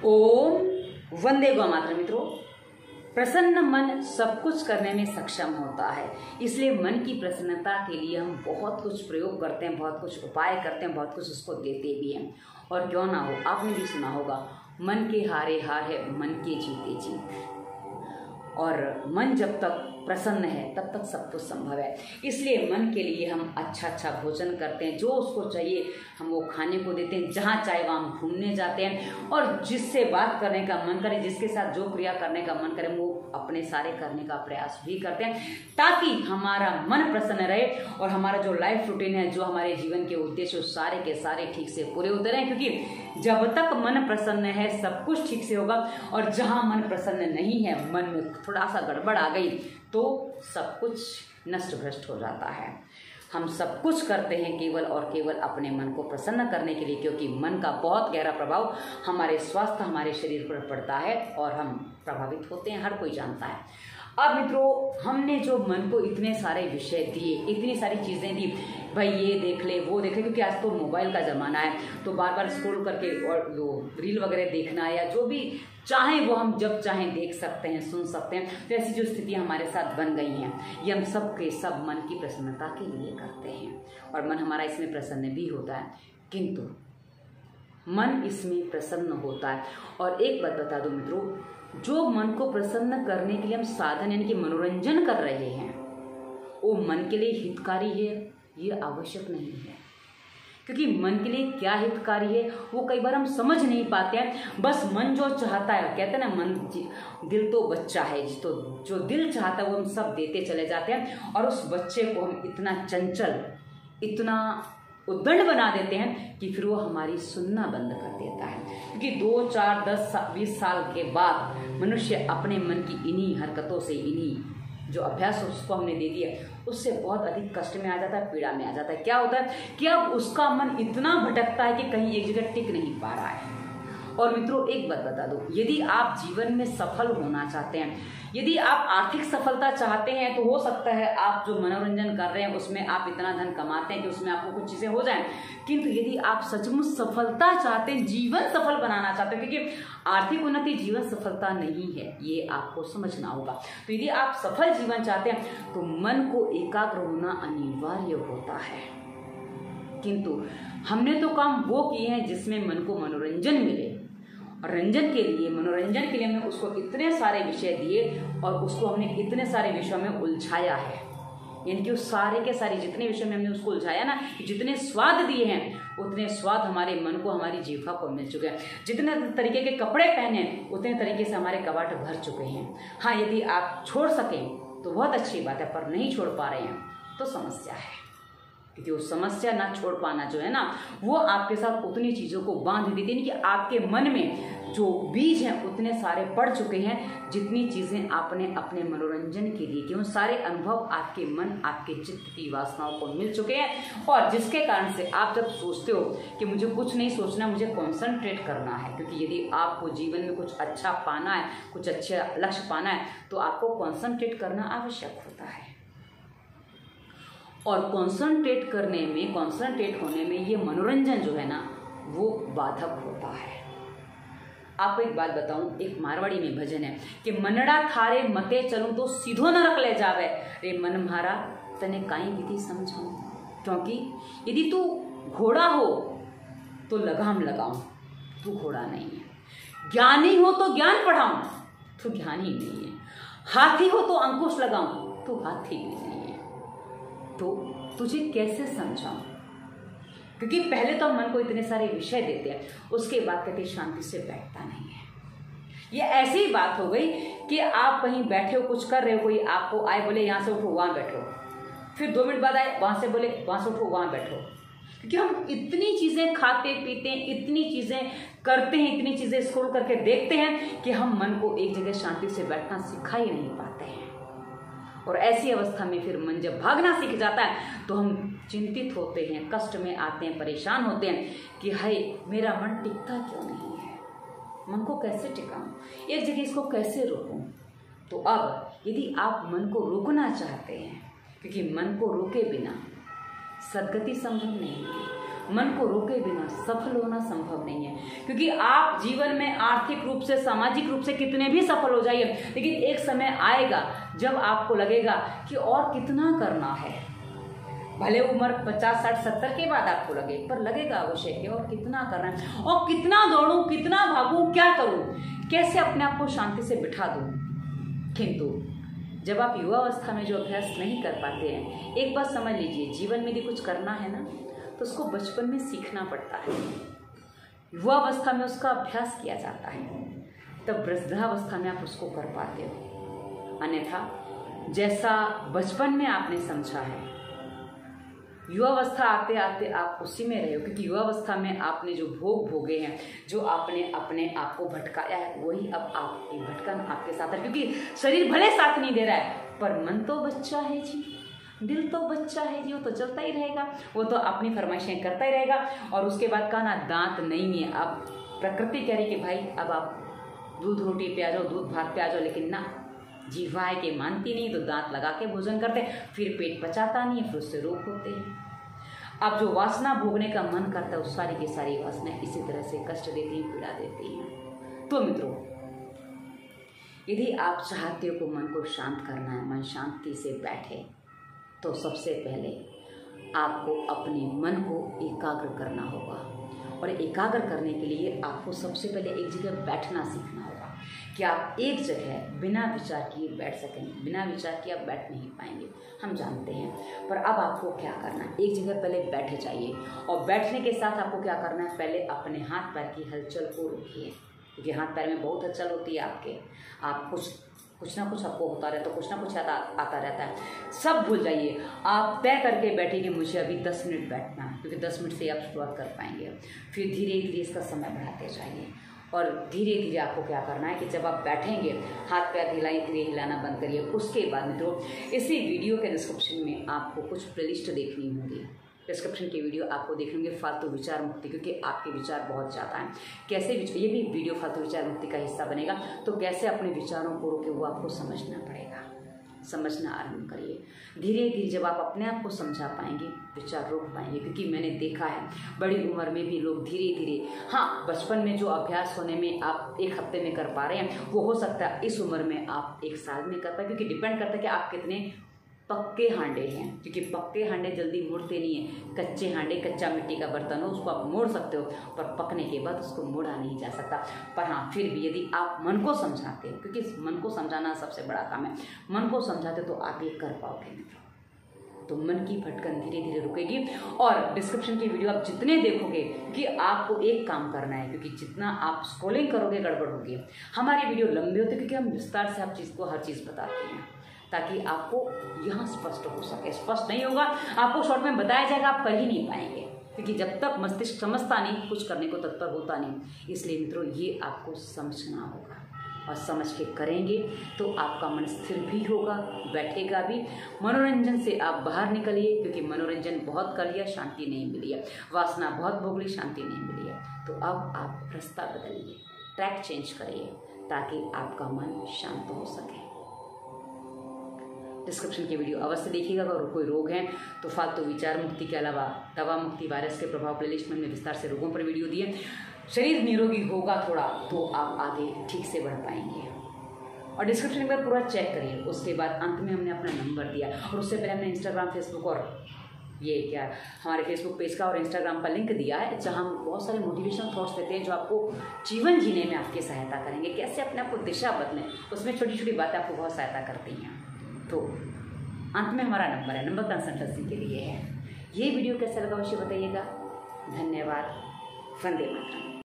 ओम वंदे गौ मातरम। मित्रों, प्रसन्न मन सब कुछ करने में सक्षम होता है। इसलिए मन की प्रसन्नता के लिए हम बहुत कुछ प्रयोग करते हैं, बहुत कुछ उपाय करते हैं, बहुत कुछ उसको देते भी हैं। और क्यों ना हो, आपने भी सुना होगा, मन के हारे हार है, मन के जीते जीत। और मन जब तक प्रसन्न है तब तक सब कुछ संभव है। इसलिए मन के लिए हम अच्छा भोजन करते हैं, जो उसको चाहिए हम वो खाने को देते हैं, जहाँ चाहे वहाँ हम घूमने जाते हैं, और जिससे बात करने का मन करे, जिसके साथ जो क्रिया करने का मन करे, वो अपने सारे करने का प्रयास भी करते हैं, ताकि हमारा मन प्रसन्न रहे और हमारा जो लाइफ रूटीन है, जो हमारे जीवन के उद्देश्य सारे के सारे ठीक से पूरे होते रहें। क्योंकि जब तक मन प्रसन्न है सब कुछ ठीक से होगा, और जहाँ मन प्रसन्न नहीं है, मन में थोड़ा सा गड़बड़ आ गई तो सब कुछ नष्ट भ्रष्ट हो जाता है। हम सब कुछ करते हैं केवल और केवल अपने मन को प्रसन्न करने के लिए, क्योंकि मन का बहुत गहरा प्रभाव हमारे स्वास्थ्य, हमारे शरीर पर पड़ता है और हम प्रभावित होते हैं, हर कोई जानता है। अब मित्रों, हमने जो मन को इतने सारे विषय दिए, इतनी सारी चीज़ें दी, भाई ये देख ले, वो देख ले, क्योंकि आज तो मोबाइल का ज़माना है, तो बार बार स्क्रॉल करके और वो रील वगैरह देखना या जो भी चाहें वो हम जब चाहें देख सकते हैं, सुन सकते हैं। तो ऐसी जो स्थितियाँ हमारे साथ बन गई हैं, ये हम सब के सब मन की प्रसन्नता के लिए करते हैं, और मन हमारा इसमें प्रसन्न भी होता है। किंतु मन इसमें प्रसन्न होता है, और एक बात बता दो मित्रों, जो मन को प्रसन्न करने के लिए हम साधन यानी कि मनोरंजन कर रहे हैं, वो मन के लिए हितकारी है ये आवश्यक नहीं है। क्योंकि मन के लिए क्या हितकारी है वो कई बार हम समझ नहीं पाते हैं। बस मन जो चाहता है, कहते हैं ना, मन दिल तो बच्चा है, तो जो दिल चाहता है वो हम सब देते चले जाते हैं, और उस बच्चे को हम इतना चंचल, इतना उद्दंड बना देते हैं कि फिर वो हमारी सुनना बंद कर देता है। क्योंकि 2, 4, 10, 20 साल के बाद मनुष्य अपने मन की इन्हीं हरकतों से, इन्हीं जो अभ्यास उसको हमने दे दिया, उससे बहुत अधिक कष्ट में आ जाता है, पीड़ा में आ जाता है। क्या होता है कि अब उसका मन इतना भटकता है कि कहीं एक जगह टिक नहीं पा रहा है। और मित्रों, एक बात बता दो, यदि आप जीवन में सफल होना चाहते हैं, यदि आप आर्थिक सफलता चाहते हैं, तो हो सकता है आप जो मनोरंजन कर रहे हैं उसमें आप इतना धन कमाते हैं कि उसमें आपको कुछ चीज़ें हो जाएं। किंतु यदि आप सचमुच सफलता चाहते हैं, जीवन सफल बनाना चाहते हैं, क्योंकि आर्थिक उन्नति जीवन सफलता नहीं है, ये आपको समझना होगा। तो यदि आप सफल जीवन चाहते हैं तो मन को एकाग्र होना अनिवार्य होता है। किंतु हमने तो काम वो किए हैं जिसमें मन को मनोरंजन मिले, और रंजन के लिए, मनोरंजन के लिए हमने उसको इतने सारे विषय दिए और उसको हमने इतने सारे विषयों में उलझाया है। यानी कि उस सारे के सारे जितने विषय में हमने उसको उलझाया ना, जितने स्वाद दिए हैं उतने स्वाद हमारे मन को, हमारी जीवा को मिल चुके हैं। जितने तरीके के कपड़े पहने उतने तरीके से हमारे कबाड़ भर चुके हैं। हाँ, यदि आप छोड़ सकें तो बहुत अच्छी बात है, पर नहीं छोड़ पा रहे हैं तो समस्या है। क्योंकि वो समस्या ना छोड़ पाना जो है ना, वो आपके साथ उतनी चीज़ों को बांध देती है कि आपके मन में जो बीज हैं उतने सारे पड़ चुके हैं, जितनी चीज़ें आपने अपने मनोरंजन के लिए की, वो सारे अनुभव आपके मन, आपके चित्त की वासनाओं को मिल चुके हैं। और जिसके कारण से आप जब सोचते हो कि मुझे कुछ नहीं सोचना, मुझे कॉन्सेंट्रेट करना है, क्योंकि यदि आपको जीवन में कुछ अच्छा पाना है, कुछ अच्छा लक्ष्य पाना है, तो आपको कॉन्सेंट्रेट करना आवश्यक होता है। और कॉन्सेंट्रेट होने में ये मनोरंजन जो है ना, वो बाधक होता है। आपको एक बात बताऊं, एक मारवाड़ी में भजन है कि मनड़ा थारे मते चलूं तो सीधो न रख ले जावे, रे मन म्हारा तने काई विधि समझाऊं। क्योंकि यदि तू घोड़ा हो तो लगाम लगाऊं, तू घोड़ा नहीं है। ज्ञानी हो तो ज्ञान पढ़ाऊं, तू ज्ञानी नहीं है। हाथी हो तो अंकुश लगाऊं, तू हाथी भी नहीं है। तो तुझे कैसे समझाऊं? क्योंकि पहले तो हम मन को इतने सारे विषय देते हैं, उसके बाद कहते शांति से बैठता नहीं है। ये ऐसी ही बात हो गई कि आप कहीं बैठे हो, कुछ कर रहे हो, कोई आपको आए बोले यहाँ से उठो वहाँ बैठो, फिर 2 मिनट बाद आए वहाँ से बोले वहाँ से उठो वहाँ बैठो। क्योंकि हम इतनी चीज़ें खाते पीते हैं, इतनी चीज़ें करते हैं, इतनी चीज़ें स्क्रॉल करके देखते हैं कि हम मन को एक जगह शांति से बैठना सिखा ही नहीं पाते हैं। और ऐसी अवस्था में फिर मन जब भागना सीख जाता है तो हम चिंतित होते हैं, कष्ट में आते हैं, परेशान होते हैं कि हाय मेरा मन टिकता क्यों नहीं है, मन को कैसे टिकाऊं, एक जगह इसको कैसे रोकूं। तो अब यदि आप मन को रोकना चाहते हैं, क्योंकि मन को रोके बिना सद्गति संभव नहीं है, मन को रोके बिना सफल होना संभव नहीं है, क्योंकि आप जीवन में आर्थिक रूप से, सामाजिक रूप से कितने भी सफल हो जाइए, लेकिन एक समय आएगा जब आपको लगेगा कि और कितना करना है। भले उम्र 50, 60, 70 के बाद आपको लगे, पर लगेगा अवश्य कि और कितना करना है, और कितना दौड़ूं, कितना भागूं, क्या करूं, कैसे अपने आप को शांति से बिठा दूं। किंतु जब आप युवा अवस्था में जो अभ्यास नहीं कर पाते हैं, एक बात समझ लीजिए, जीवन में यदि कुछ करना है ना तो उसको बचपन में सीखना पड़ता है। युवा अवस्था में उसका अभ्यास किया जाता है, तब वृद्धावस्था में आप उसको कर पाते हो। अन्यथा जैसा बचपन में आपने समझा है, युवावस्था आते आते आप उसी में रहे हो, क्योंकि युवावस्था में आपने जो भोग भोगे हैं, जो आपने अपने आप को भटकाया है, वही अब आपकी भटकन आपके साथ है। क्योंकि शरीर भले साथ नहीं दे रहा है, पर मन तो बच्चा है जी, दिल तो बच्चा है जी, वो तो चलता ही रहेगा, वो तो अपनी फरमाइशें करता ही रहेगा। और उसके बाद कहा ना, दांत नहीं है। अब प्रकृति कह रही कि भाई अब आप दूध रोटी पे आ जाओ, दूध भात पे आ जाओ, लेकिन ना, जीवा है कि मानती नहीं, तो दांत लगा के भोजन करते, फिर पेट पचाता नहीं है, फिर उससे रोग होते हैं। अब जो वासना भोगने का मन करता है, उस सारी की सारी वासना इसी तरह से कष्ट देती हैं, पीड़ा देती हैं। तो मित्रों, यदि आप चाहते हो कि मन को शांत करना है, मन शांति से बैठे, तो सबसे पहले आपको अपने मन को एकाग्र करना होगा। और एकाग्र करने के लिए आपको सबसे पहले एक जगह बैठना सीखना होगा कि आप एक जगह बिना विचार किए बैठ सकें। बिना विचार किए आप बैठ नहीं पाएंगे, हम जानते हैं। पर अब आपको क्या करना है, एक जगह पहले बैठे जाइए, और बैठने के साथ आपको क्या करना है, पहले अपने हाथ पैर की हलचल को रोकिए, क्योंकि हाथ पैर में बहुत हलचल होती है आपके। आप कुछ ना कुछ आपको होता रहता है, कुछ ना कुछ आता रहता है, सब भूल जाइए। आप तय करके बैठिए कि मुझे अभी 10 मिनट बैठना है, क्योंकि 10 मिनट से आप शुरुआत कर पाएंगे। फिर धीरे धीरे इसका समय बढ़ाते जाइए, और धीरे धीरे आपको क्या करना है कि जब आप बैठेंगे, हाथ पैर धीरे हिलाना बंद करिए। उसके बाद मित्रों, इसी वीडियो के डिस्क्रिप्शन में आपको कुछ प्लेलिस्ट देखनी होगी। डिस्क्रिप्शन की वीडियो आपको देखने होंगे फालतू विचार मुक्ति, क्योंकि आपके विचार बहुत ज़्यादा हैं। कैसे ये भी वीडियो फालतू विचार मुक्ति का हिस्सा बनेगा, तो कैसे अपने विचारों को रोके वो आपको समझना पड़ेगा। समझना आरंभ करिए। धीरे धीरे जब आप अपने आप को समझा पाएंगे, विचार रोक पाएंगे। क्योंकि मैंने देखा है बड़ी उम्र में भी लोग धीरे धीरे, हाँ, बचपन में जो अभ्यास होने में आप 1 हफ्ते में कर पा रहे हैं, वो हो सकता है इस उम्र में आप 1 साल में कर पाए। क्योंकि डिपेंड करता है कि आप कितने पक्के हांडे हैं, क्योंकि पक्के हांडे जल्दी मुड़ते नहीं हैं। कच्चे हांडे, कच्चा मिट्टी का बर्तन हो, उसको आप मोड़ सकते हो, पर पकने के बाद उसको मोड़ा नहीं जा सकता। पर हाँ, फिर भी यदि आप मन को समझाते हो, क्योंकि मन को समझाना सबसे बड़ा काम है, मन को समझाते तो आप ये कर पाओगे मित्रों। तो मन की भटकन धीरे धीरे रुकेगी। और डिस्क्रिप्शन की वीडियो आप जितने देखोगे, कि आपको एक काम करना है, क्योंकि जितना आप स्क्रॉलिंग करोगे गड़बड़ होगी। हमारी वीडियो लंबी होती है क्योंकि हम विस्तार से आप चीज़ को हर चीज़ बताते हैं, ताकि आपको यहाँ स्पष्ट हो सके। स्पष्ट नहीं होगा, आपको शॉर्ट में बताया जाएगा, आप कर ही नहीं पाएंगे, क्योंकि जब तक मस्तिष्क समझता नहीं, कुछ करने को तत्पर होता नहीं। इसलिए मित्रों, ये आपको समझना होगा, और समझ के करेंगे तो आपका मन स्थिर भी होगा, बैठेगा भी। मनोरंजन से आप बाहर निकलिए, क्योंकि मनोरंजन बहुत कर लिया, शांति नहीं मिली है। वासना बहुत भोग ली, शांति नहीं मिली है। तो अब आप रास्ता बदलिए, ट्रैक चेंज करिए, ताकि आपका मन शांत हो सके। डिस्क्रिप्शन की वीडियो अवश्य देखिएगा। अगर कोई रोग है तो फालतू विचार मुक्ति के अलावा दवा मुक्ति, वायरस के प्रभाव प्लेलिस्ट में विस्तार से रोगों पर वीडियो दिए। शरीर निरोगी होगा थोड़ा, तो आप आगे ठीक से बढ़ पाएंगे। और डिस्क्रिप्शन में पूरा चेक करिए। उसके बाद अंत में हमने अपना नंबर दिया, और उससे पहले हमने इंस्टाग्राम, फेसबुक और ये क्या हमारे फेसबुक पेज का और इंस्टाग्राम का लिंक दिया है, जहां हम बहुत सारे मोटिवेशनल थॉट्स देते हैं जो आपको जीवन जीने में आपकी सहायता करेंगे। कैसे अपने आप को दिशा बदलें, उसमें छोटी छोटी बातें आपको बहुत सहायता करती हैं। तो अंत में हमारा नंबर है, नंबर कंसल्टेंसी के लिए है। ये वीडियो कैसा लगा अवश्य बताइएगा। धन्यवाद। वंदे मातरम।